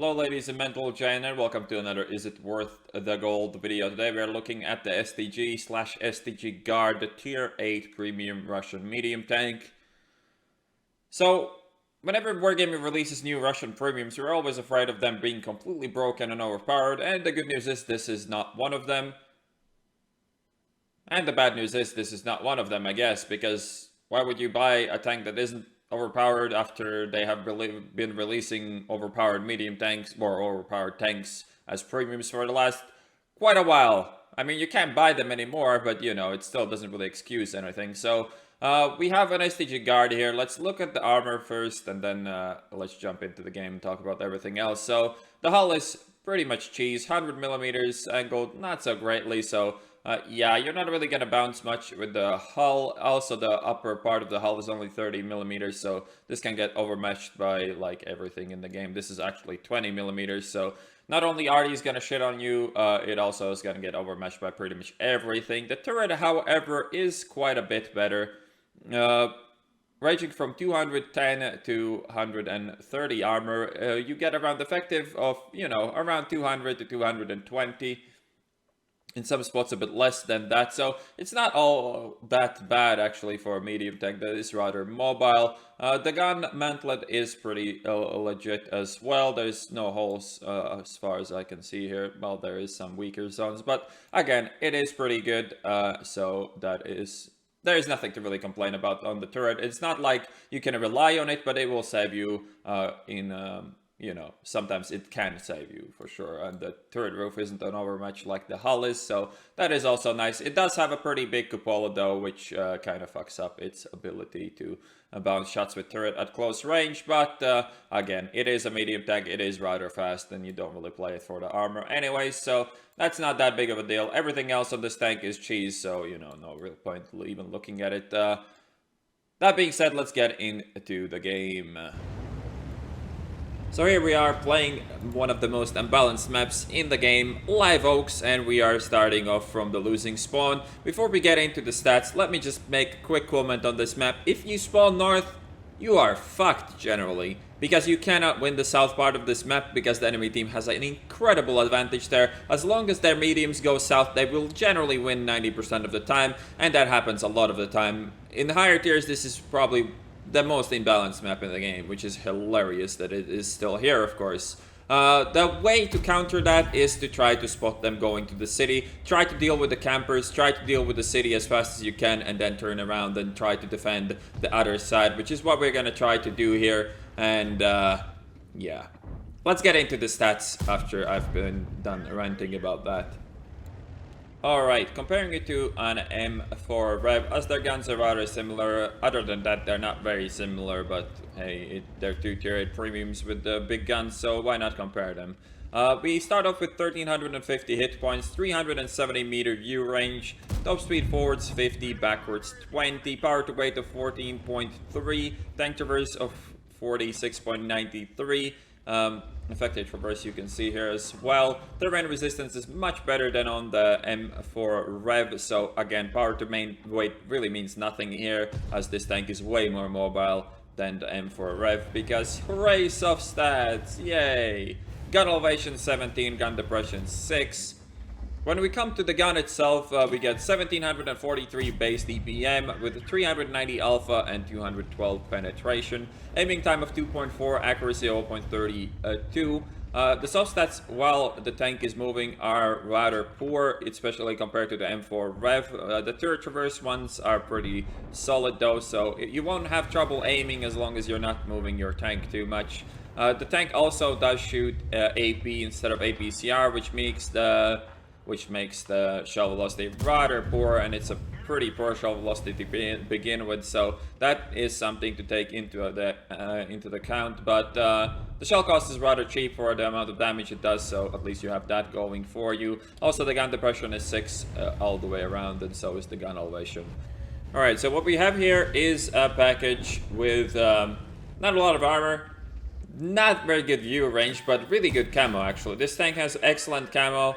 Hello ladies and gentlemen, and welcome to another Is It Worth the Gold video. Today we are looking at the STG/STG Guard, the Tier 8 Premium Russian Medium Tank. So, whenever Wargaming releases new Russian premiums, we're always afraid of them being completely broken and overpowered, and the good news is this is not one of them. And the bad news is this is not one of them, I guess, because why would you buy a tank that isn't overpowered after they have been releasing overpowered medium tanks or overpowered tanks as premiums for the last quite a while? I mean, you can't buy them anymore, but you know, it still doesn't really excuse anything. So we have an STG Guard here. Let's look at the armor first, and then let's jump into the game and talk about everything else. So the hull is pretty much cheese, 100mm angled, not so greatly, so yeah, you're not really gonna bounce much with the hull. Also, the upper part of the hull is only 30mm, so this can get overmatched by like everything in the game. This is actually 20mm, so not only are these gonna shit on you, it also is gonna get overmatched by pretty much everything. The turret, however, is quite a bit better. Ranging from 210 to 130 armor, you get around effective of, you know, around 200 to 220. In some spots a bit less than that, so it's not all that bad actually for a medium tank that is rather mobile. The gun mantlet is pretty legit as well. There's no holes as far as I can see here. Well, there is some weaker zones, but again, it is pretty good, so there is nothing to really complain about on the turret. It's not like you can rely on it, but it will save you you know, sometimes it can save you for sure, and the turret roof isn't an overmatch like the hull is, so that is also nice. It does have a pretty big cupola though, which kind of fucks up its ability to bounce shots with turret at close range, but again, it is a medium tank, it is rather fast, and you don't really play it for the armor anyway, so that's not that big of a deal. Everything else on this tank is cheese, so you know, no real point even looking at it. That being said, let's get into the game. So here we are playing one of the most unbalanced maps in the game, Live Oaks, and we are starting off from the losing spawn. Before we get into the stats, let me just make a quick comment on this map. If you spawn north, you are fucked generally, because you cannot win the south part of this map because the enemy team has an incredible advantage there. As long as their mediums go south, they will generally win 90% of the time, and that happens a lot of the time. In the higher tiers, this is probably the most imbalanced map in the game, which is hilarious that it is still here, of course. The way to counter that is to try to spot them going to the city, try to deal with the campers, try to deal with the city as fast as you can, and then turn around and try to defend the other side, which is what we're gonna try to do here. And yeah, let's get into the stats after I've been done ranting about that. Alright, comparing it to an M4 Rev, as their guns are rather similar. Other than that, they're not very similar, but hey, they're two tier 8 premiums with the big guns, so why not compare them? We start off with 1350 hit points, 370 meter view range, top speed forwards 50, backwards 20, power to weight of 14.3, tank traverse of 46.93. Effective traverse you can see here as well. Terrain resistance is much better than on the M4 Rev, so again, power to main weight really means nothing here, as this tank is way more mobile than the M4 Rev, because hooray, soft stats, yay! Gun elevation 17, gun depression 6. When we come to the gun itself, we get 1743 base DPM with 390 alpha and 212 penetration. Aiming time of 2.4, accuracy 0.32. The soft stats while the tank is moving are rather poor, especially compared to the M4 Rev. The turret traverse ones are pretty solid though, so you won't have trouble aiming as long as you're not moving your tank too much. The tank also does shoot AP instead of APCR, which makes the shell velocity rather poor, and it's a pretty poor shell velocity to begin with, so that is something to take into the count. But the shell cost is rather cheap for the amount of damage it does, so at least you have that going for you. Also, the gun depression is 6 all the way around, and so is the gun elevation. Alright, so what we have here is a package with not a lot of armor, not very good view range, but really good camo actually. This tank has excellent camo.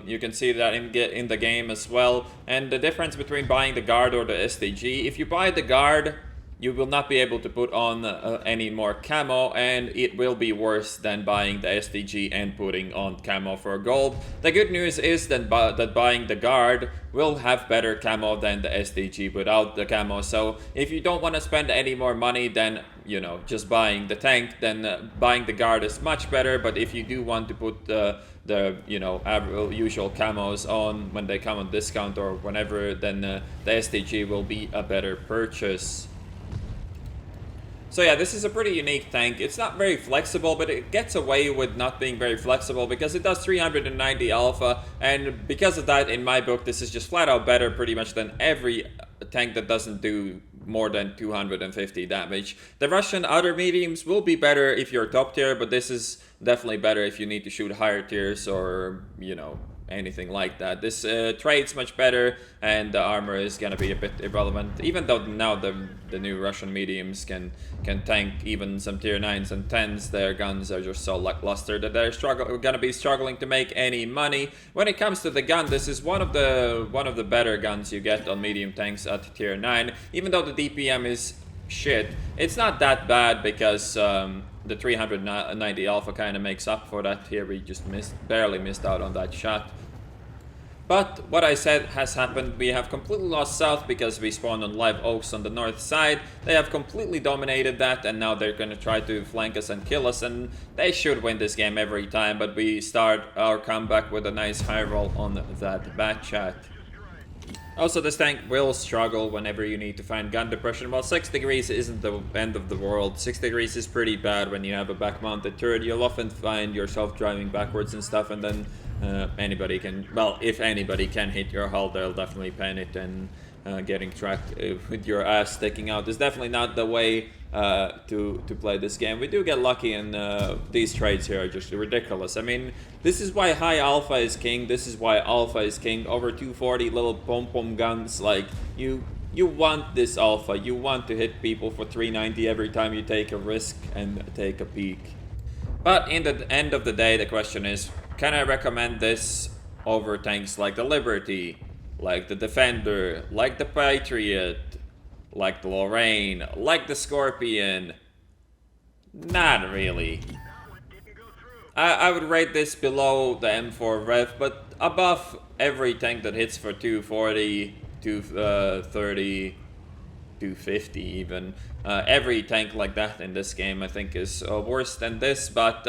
You can see that in the game as well. And the difference between buying the Guard or the STG, if you buy the Guard, you will not be able to put on any more camo, and it will be worse than buying the STG and putting on camo for gold. The good news is that buying the Guard will have better camo than the STG without the camo. So if you don't want to spend any more money than, you know, just buying the tank, then buying the Guard is much better. But if you do want to put the you know, usual camos on when they come on discount or whenever, then the STG will be a better purchase. So yeah, this is a pretty unique tank. It's not very flexible, but it gets away with not being very flexible because it does 390 alpha, and because of that, in my book, this is just flat out better pretty much than every tank that doesn't do more than 250 damage. The Russian other mediums will be better if you're top tier, but this is definitely better if you need to shoot higher tiers or, you know, anything like that. This trade's much better, and the armor is gonna be a bit irrelevant, even though now the new Russian mediums can tank even some tier 9s and 10s. Their guns are just so lackluster that they're gonna be struggling to make any money. When it comes to the gun, this is one of the better guns you get on medium tanks at tier 9. Even though the DPM is shit, it's not that bad because the 390 alpha kind of makes up for that. Here we just barely missed out on that shot. But what I said has happened. We have completely lost south because we spawned on live oaks on the north side. They have completely dominated that, and now they're going to try to flank us and kill us, and they should win this game every time, but we start our comeback with a nice high roll on that bat chat. Also, this tank will struggle whenever you need to find gun depression. While 6 degrees isn't the end of the world, 6 degrees is pretty bad when you have a back-mounted turret. You'll often find yourself driving backwards and stuff, and then anybody can, well, if anybody can hit your hull, they'll definitely pan it, and getting tracked with your ass sticking out is definitely not the way to play this game. We do get lucky, and these trades here are just ridiculous. I mean, this is why high alpha is king. This is why alpha is king. Over 240 little pom-pom guns. Like, you want this alpha. You want to hit people for 390 every time you take a risk and take a peek. But in the end of the day, the question is, can I recommend this over tanks like the Liberty, like the Defender, like the Patriot, like the Lorraine, like the Scorpion? Not really. I would rate this below the M4 Rev, but above every tank that hits for 240, 230, 250 even. Every tank like that in this game I think is worse than this, but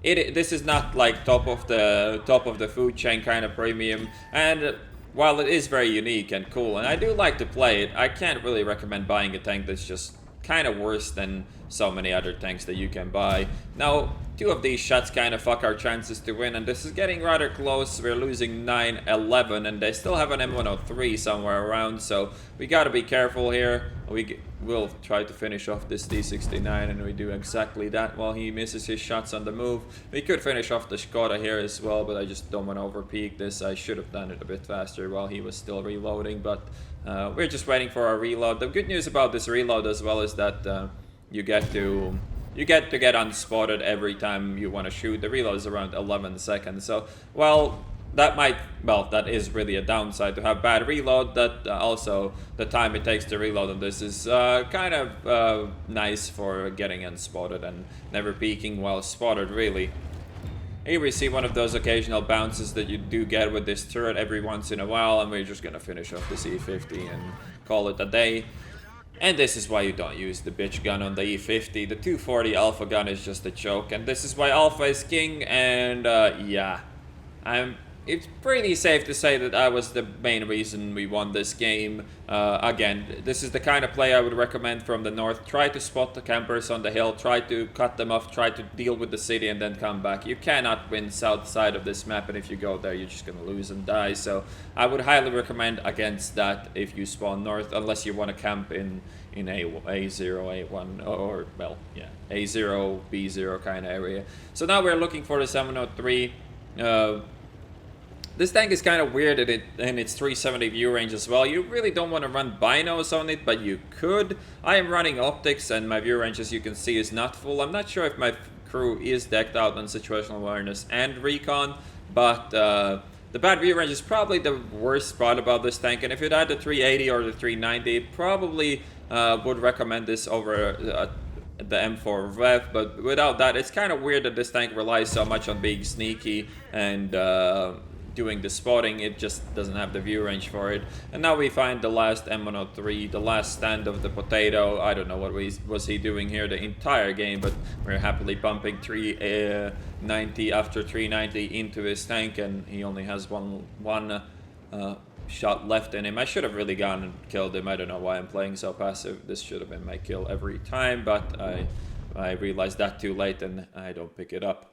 this is not like top of the food chain kind of premium, and while it is very unique and cool, and I do like to play it, I can't really recommend buying a tank that's just kind of worse than so many other tanks that you can buy. Now, 2 of these shots kind of fuck our chances to win, and this is getting rather close. We're losing 9-11, and they still have an M103 somewhere around, so we gotta be careful here. We'll try to finish off this D69, and we do exactly that while he misses his shots on the move. We could finish off the Skoda here as well, but I just don't want to overpeak this. I should have done it a bit faster while he was still reloading, but we're just waiting for our reload. The good news about this reload as well is that you get to get unspotted every time you want to shoot. The reload is around 11 seconds, so that is really a downside to have bad reload. That also the time it takes to reload on this is kind of nice for getting unspotted and never peeking while spotted, really. Here we see one of those occasional bounces that you do get with this turret every once in a while, and we're just gonna finish off this E50 and call it a day. And this is why you don't use the bitch gun on the E50. The 240 alpha gun is just a joke, and this is why alpha is king, and yeah. It's pretty safe to say that I was the main reason we won this game. Again, this is the kind of play I would recommend from the north. Try to spot the campers on the hill, try to cut them off, try to deal with the city, and then come back. You cannot win south side of this map, and if you go there, you're just gonna lose and die. So I would highly recommend against that if you spawn north, unless you want to camp in A0, A1, or, well, yeah, A0, B0 kind of area. So now we're looking for the 703. This tank is kind of weird in its 370 view range as well. You really don't want to run binos on it, but you could. I am running optics, and my view range, as you can see, is not full. I'm not sure if my crew is decked out on situational awareness and recon, but The bad view range is probably the worst part about this tank, and if it had the 380 or the 390, probably would recommend this over the M4 Rev, but without that, it's kind of weird that this tank relies so much on being sneaky and doing the spotting. It just doesn't have the view range for it. And now we find the last M103, the last stand of the potato. I don't know what was he doing here the entire game, but we're happily pumping 390 after 390 into his tank, and he only has one shot left in him. I should have really gone and killed him. I don't know why I'm playing so passive. This should have been my kill every time, but I realized that too late and I don't pick it up.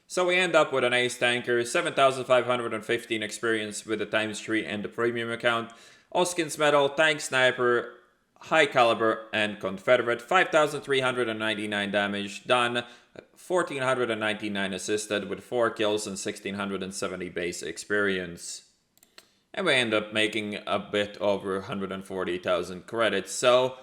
So we end up with an ace tanker, 7,515 experience with the ×3 and the premium account, Oskin's medal, tank sniper, high caliber and Confederate, 5,399 damage done, 1,499 assisted with 4 kills and 1,670 base experience. And we end up making a bit over 140,000 credits. So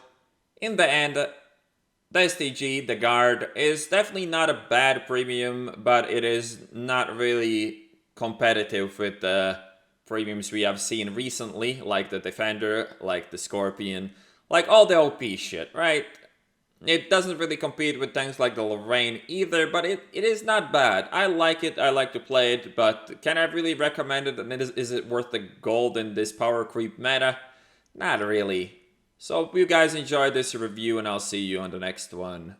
in the end, the STG, the Guard, is definitely not a bad premium, but it is not really competitive with the premiums we have seen recently, like the Defender, like the Scorpion, like all the OP shit, right? It doesn't really compete with things like the Lorraine either, but it is not bad. I like it, I like to play it, but can I really recommend it? And is it worth the gold in this power creep meta? Not really. So hope you guys enjoyed this review, and I'll see you on the next one.